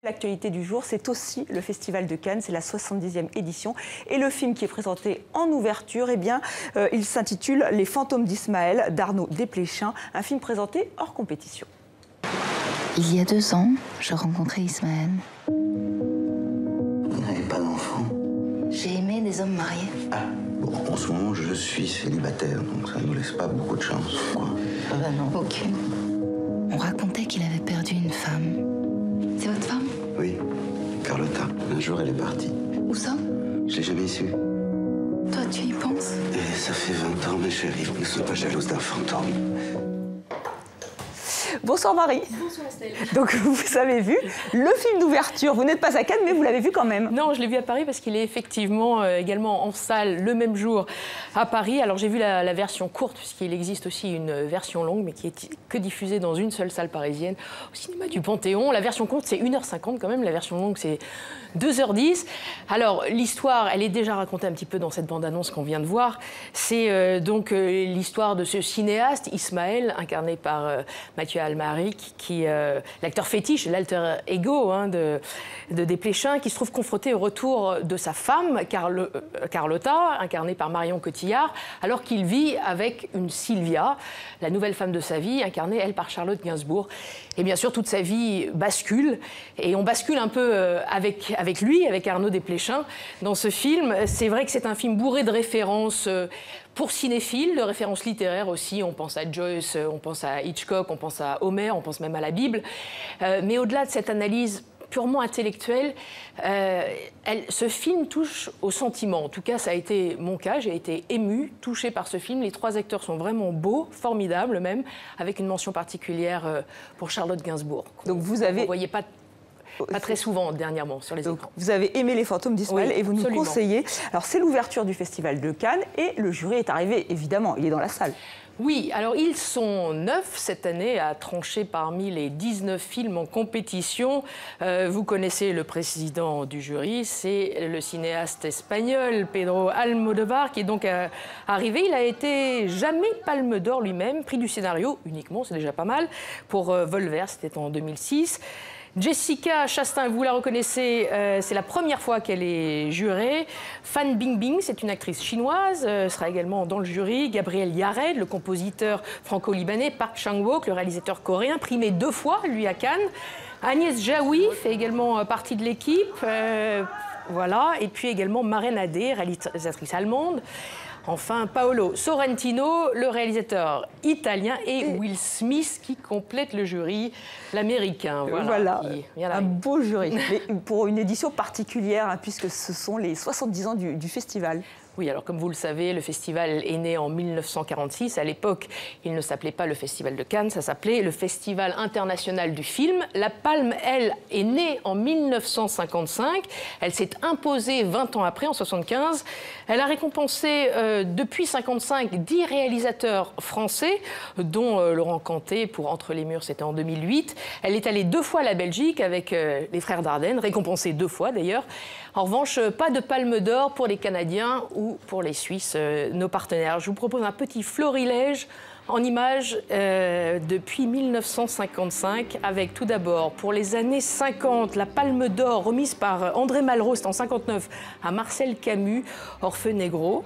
L'actualité du jour, c'est aussi le Festival de Cannes, c'est la 70e édition. Et le film qui est présenté en ouverture, eh bien, il s'intitule Les fantômes d'Ismaël d'Arnaud Desplechin, un film présenté hors compétition. Il y a 2 ans, je rencontrais Ismaël. Vous n'avez pas d'enfant? J'ai aimé des hommes mariés. Ah, bon, en ce moment, je suis célibataire, donc ça ne nous laisse pas beaucoup de chance, quoi. Ah ben non, aucune. On racontait qu'il avait perdu une femme. C'est votre femme? Oui, Carlotta. Un jour, elle est partie. Où ça? Je l'ai jamais su. Toi, tu y penses? Et ça fait 20 ans, ma chérie. Ne sois pas jalouse d'un fantôme. Bonsoir Marie. Bonsoir Estelle. Donc vous avez vu le film d'ouverture, vous n'êtes pas à Cannes mais vous l'avez vu quand même. Non, je l'ai vu à Paris parce qu'il est effectivement également en salle le même jour à Paris. Alors j'ai vu la version courte puisqu'il existe aussi une version longue mais qui est que diffusée dans une seule salle parisienne au cinéma du Panthéon. La version courte c'est 1h50 quand même, la version longue c'est 2h10. Alors l'histoire, elle est déjà racontée un petit peu dans cette bande-annonce qu'on vient de voir. C'est donc l'histoire de ce cinéaste, Ismaël, incarné par Mathieu Amalric, qui l'acteur fétiche, l'alter ego de Desplechin, qui se trouve confronté au retour de sa femme, Carlotta, incarnée par Marion Cotillard, alors qu'il vit avec une Sylvia, la nouvelle femme de sa vie, incarnée, elle, par Charlotte Gainsbourg. Et bien sûr, toute sa vie bascule, et on bascule un peu avec lui, avec Arnaud Desplechin, dans ce film. C'est vrai que c'est un film bourré de références pour cinéphiles, de références littéraires aussi. On pense à Joyce, on pense à Hitchcock, on pense à Homère, on pense même à la Bible. Mais au-delà de cette analyse purement intellectuelle, ce film touche au sentiment. En tout cas, ça a été mon cas. J'ai été émue, touchée par ce film. Les 3 acteurs sont vraiment beaux, formidables même, avec une mention particulière pour Charlotte Gainsbourg. Donc vous avez... Vous ne voyez pas très souvent dernièrement sur les écrans. Vous avez aimé Les fantômes d'Ismaël, oui, et vous nous conseillez. Alors c'est l'ouverture du Festival de Cannes et le jury est arrivé, évidemment, il est dans la salle. Oui, alors ils sont 9 cette année à trancher parmi les 19 films en compétition. Vous connaissez le président du jury, c'est le cinéaste espagnol Pedro Almodóvar qui est donc arrivé. Il a été jamais Palme d'Or lui-même, prix du scénario uniquement, c'est déjà pas mal, pour Volver, c'était en 2006. Jessica Chastain, vous la reconnaissez, c'est la première fois qu'elle est jurée. Fan Bingbing, c'est une actrice chinoise, sera également dans le jury. Gabriel Yared, le compositeur franco-libanais. Park Chan-wook, le réalisateur coréen, primé 2 fois, lui, à Cannes. Agnès Jaoui fait également partie de l'équipe. Voilà. Et puis également Maren Adé, réalisatrice allemande. Enfin, Paolo Sorrentino, le réalisateur italien, et Will Smith qui complète le jury, l'américain. Voilà, un beau jury, mais pour une édition particulière, puisque ce sont les 70 ans du festival. Oui, alors comme vous le savez, le festival est né en 1946. À l'époque, il ne s'appelait pas le Festival de Cannes, ça s'appelait le Festival international du film. La Palme, elle, est née en 1955. Elle s'est imposée 20 ans après, en 1975. Elle a récompensé depuis 1955 10 réalisateurs français, dont Laurent Canté pour Entre les murs, c'était en 2008. Elle est allée 2 fois à la Belgique avec les frères Dardenne, récompensés 2 fois d'ailleurs. En revanche, pas de Palme d'Or pour les Canadiens ou pour les Suisses, nos partenaires. Je vous propose un petit florilège en images depuis 1955, avec tout d'abord, pour les années 50, la Palme d'Or remise par André Malraux, en 59, à Marcel Camus, Orfeu-Negro.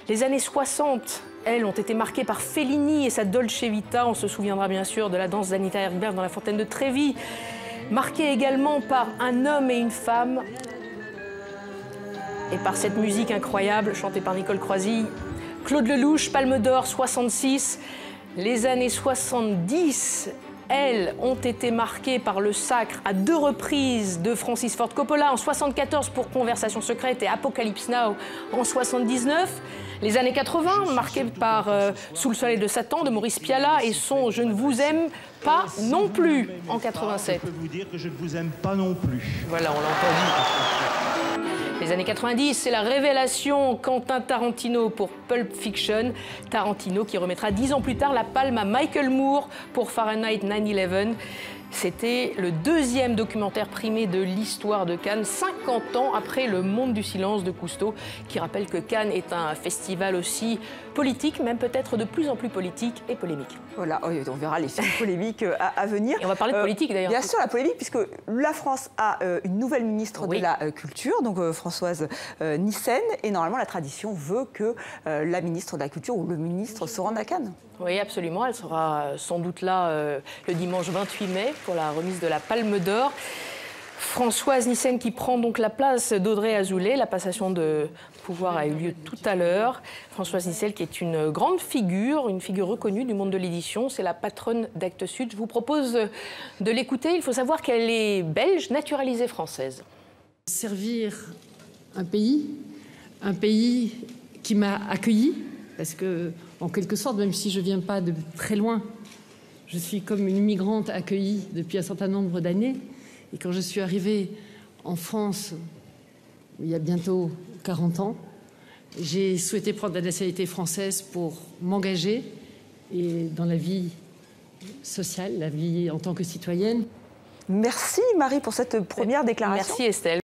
Les années 60, elles, ont été marquées par Fellini et sa Dolce Vita. On se souviendra bien sûr de la danse d'Anita Ekberg dans La Fontaine de Trévi. Marquée également par Un homme et une femme, et par cette musique incroyable chantée par Nicole Croisille. Claude Lelouch, Palme d'Or 66. Les années 70, elles, ont été marquées par le sacre à 2 reprises de Francis Ford Coppola, en 74 pour Conversation secrète et Apocalypse Now en 79. Les années 80, marquées par Sous le soleil de Satan de Maurice Pialat et son Je ne vous aime pas non plus en 87. Je peux vous dire que je ne vous aime pas non plus. Voilà, on l'a entendu. Les années 90, c'est la révélation Quentin Tarantino pour Pulp Fiction. Tarantino qui remettra 10 ans plus tard la palme à Michael Moore pour Fahrenheit 9/11. C'était le deuxième documentaire primé de l'histoire de Cannes, 50 ans après Le Monde du silence de Cousteau, qui rappelle que Cannes est un festival aussi politique, même peut-être de plus en plus politique et polémique. Voilà, on verra les films polémiques à venir. Et on va parler de politique d'ailleurs. Bien sûr, la polémique, puisque la France a une nouvelle ministre de la Culture, donc Françoise Nyssen, et normalement la tradition veut que la ministre de la Culture ou le ministre se rende à Cannes. Oui, absolument. Elle sera sans doute là le dimanche 28 mai pour la remise de la Palme d'Or. Françoise Nyssen qui prend donc la place d'Audrey Azoulay. La passation de pouvoir a eu lieu tout à l'heure. Françoise Nyssen qui est une grande figure, une figure reconnue du monde de l'édition. C'est la patronne d'Actes Sud. Je vous propose de l'écouter. Il faut savoir qu'elle est belge, naturalisée française. Servir un pays qui m'a accueillie, parce que, en quelque sorte, même si je ne viens pas de très loin, je suis comme une migrante accueillie depuis un certain nombre d'années. Et quand je suis arrivée en France, il y a bientôt 40 ans, j'ai souhaité prendre la nationalité française pour m'engager dans la vie sociale, la vie en tant que citoyenne. Merci Marie pour cette première déclaration. Merci Estelle.